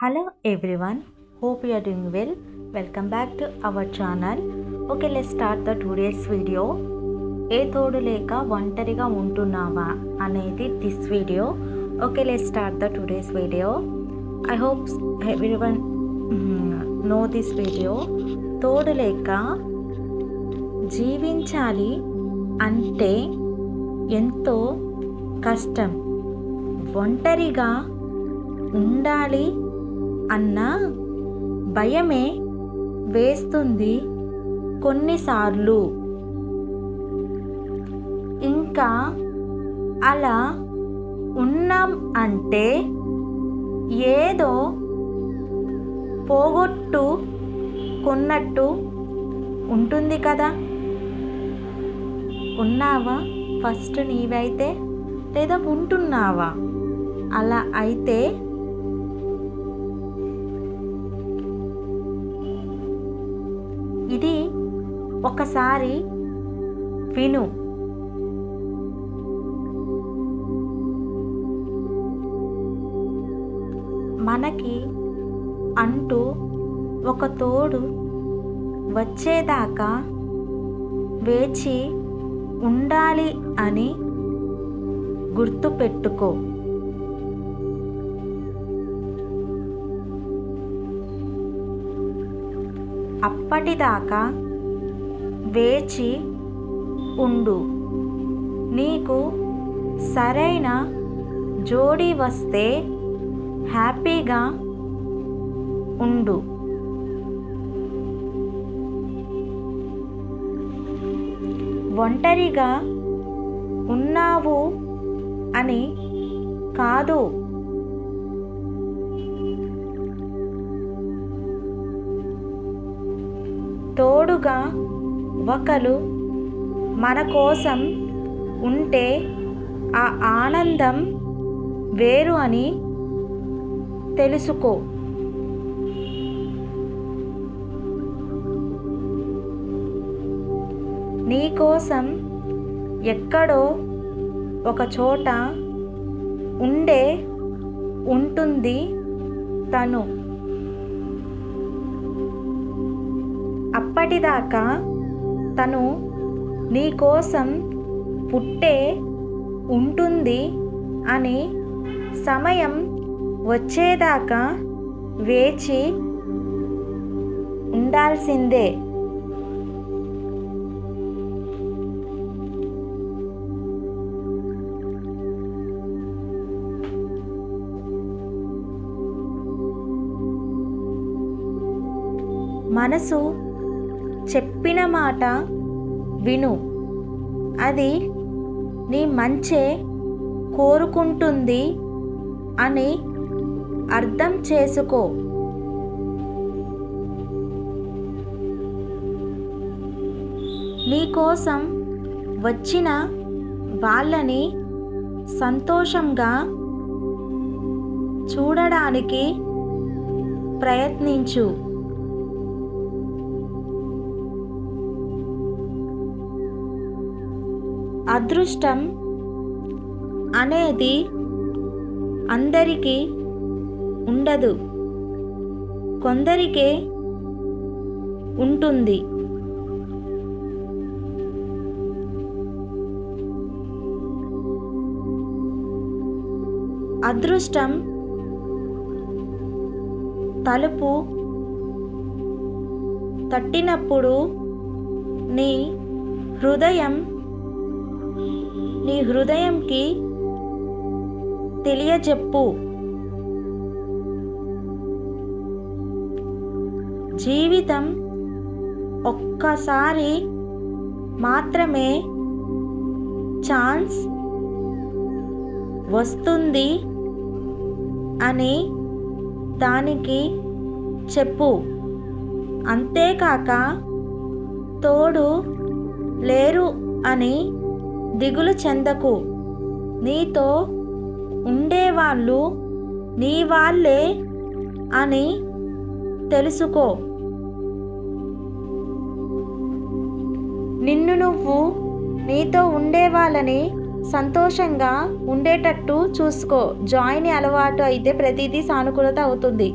Hello everyone, hope you are doing well. Welcome back to our channel. Okay, let's start the today's video. ఏ తోడు లేక ఒంటరిగా ఉంటున్నావా అనేది this video. Okay, let's start the today's video. I hope everyone know this video. తోడు లేక జీవించాలి అంటే ఎంతో కష్టం. ఒంటరిగా ఉండాలి అన్న భయమే వేస్తుంది కొన్నిసార్లు. ఇంకా అలా ఉన్నాం అంటే ఏదో పోగొట్టుకున్నట్టు ఉంటుంది కదా. ఉన్నావా ఫస్ట్ నీవైతే, లేదా ఉంటున్నావా? అలా అయితే ఇది ఒకసారి విను. మనకి అంటూ ఒక తోడు వచ్చేదాకా వేచి ఉండాలి అని గుర్తుపెట్టుకో. అప్పటిదాకా వేచి ఉండు. నీకు సరైన జోడీ వస్తే హ్యాపీగా ఉండు. ఒంటరిగా ఉన్నావు అని కాదు, తోడుగా ఒకరు మన కోసం ఉంటే ఆ ఆనందం వేరు అని తెలుసుకో. నీకోసం ఎక్కడో ఒక చోట ఉంటుంది తను. అప్పటిదాకా తను నీకోసం ఉంటుంది అని సమయం వచ్చేదాకా వేచి ఉండాల్సిందే. మనసు చెప్పిన మాట విను. అది నీ మంచే కోరుకుంటుంది అని అర్థం చేసుకో. నీకోసం వచ్చిన వాళ్ళని సంతోషంగా చూడడానికి ప్రయత్నించు. అదృష్టం అనేది అందరికీ ఉండదు, కొందరికే ఉంటుంది. అదృష్టం తలుపు తట్టినప్పుడు నీ హృదయంకి తెలియజెప్పు. జీవితం ఒక్కసారి మాత్రమే ఛాన్స్ వస్తుంది అని దానికి చెప్పు. అంతేకాక తోడు లేరు అని దిగులు చెందకు. నీతో ఉండేవాళ్ళు నీ వాళ్ళే అని తెలుసుకో. నిన్ను నువ్వు నీతో ఉండేవాళ్ళని సంతోషంగా ఉండేటట్టు చూసుకో. జాయ్ని అలవాటు అయితే ప్రతిదీ సానుకూలత అవుతుంది.